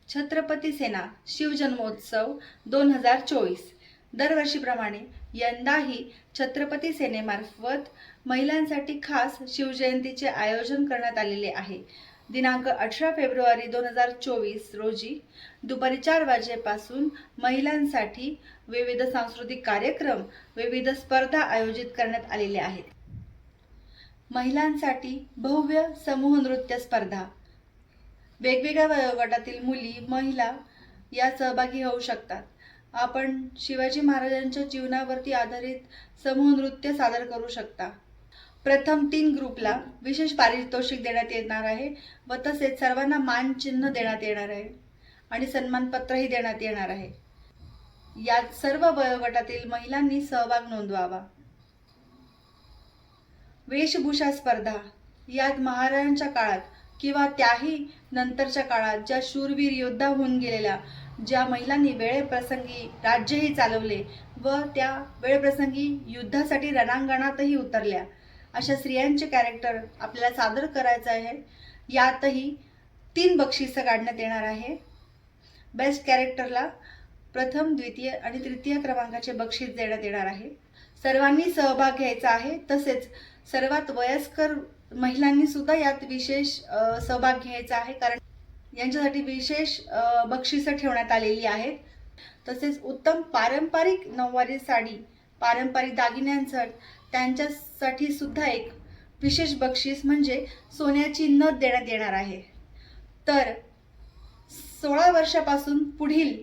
छत्रपती सेना शिवजन्मोत्सव 2024 दरवर्षीप्रमाणे यंदाही छत्रपती सेनेमार्फत महिलांसाठी खास शिवजयंतीचे आयोजन करण्यात आलेले आहे। दिनांक 18 फेब्रुवारी 2024 रोजी दुपारी 4 वाजेपासून महिलांसाठी विविध सांस्कृतिक कार्यक्रम, विविध स्पर्धा आयोजित करण्यात आलेले आहेत। महिलांसाठी भव्य समूह नृत्य स्पर्धा, वेगवेगळ्या वयोगटातील मुली, महिला या सहभागी होऊ शकतात। आपण शिवाजी महाराजांच्या जीवनावरती आधारित समूह नृत्य सादर करू शकता। प्रथम 3 ग्रुपला विशेष पारितोषिक देण्यात येणार आहे व तसेच सर्वांना मानचिन्ह देण्यात येणार आहे आणि सन्मानपत्रही देण्यात येणार आहे। यात सर्व वयोगटातील महिलांनी सहभाग नोंदवावा। वेशभूषा स्पर्धा, यात महाराजांच्या काळात किंवा त्याही नंतरच्या काळात ज्या शूरवीर योद्धा होऊन गेलेल्या ज्या महिलांनी वेळेप्रसंगी राज्यही चालवले व त्या वेळेप्रसंगी युद्धासाठी रणांगणातही उतरल्या, अशा स्त्रियांचे कॅरेक्टर आपल्याला सादर करायचं आहे। यातही 3 बक्षिसं काढण्यात येणार आहे। बेस्ट कॅरेक्टरला प्रथम, द्वितीय आणि तृतीय क्रमांकाचे बक्षीस देण्यात येणार आहे। सर्वांनी सहभाग घ्यायचा आहे। तसेच सर्वात वयस्कर महिलांनी सुद्धा यात विशेष सहभाग घ्यायचा आहे, कारण यांच्यासाठी विशेष बक्षिसं ठेवण्यात आलेली आहेत। तसेच उत्तम पारंपरिक नऊवारी साडी, पारंपरिक दागिन्यांसह त्यांच्यासाठी सुद्धा एक विशेष बक्षीस म्हणजे सोन्याची नथ देण्यात येणार आहे। तर 16 वर्षापासून पुढील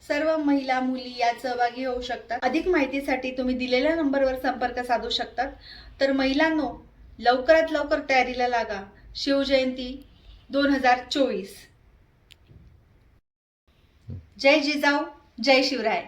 सर्व महिला मुली यात सहभागी होऊ शकतात। अधिक माहितीसाठी तुम्ही दिलेल्या नंबरवर संपर्क साधू शकतात। तर महिलांनो, लवकरात लवकर तयारीला लागा। शिवजयंती 2024। जय जिजाऊ, जय शिवराय।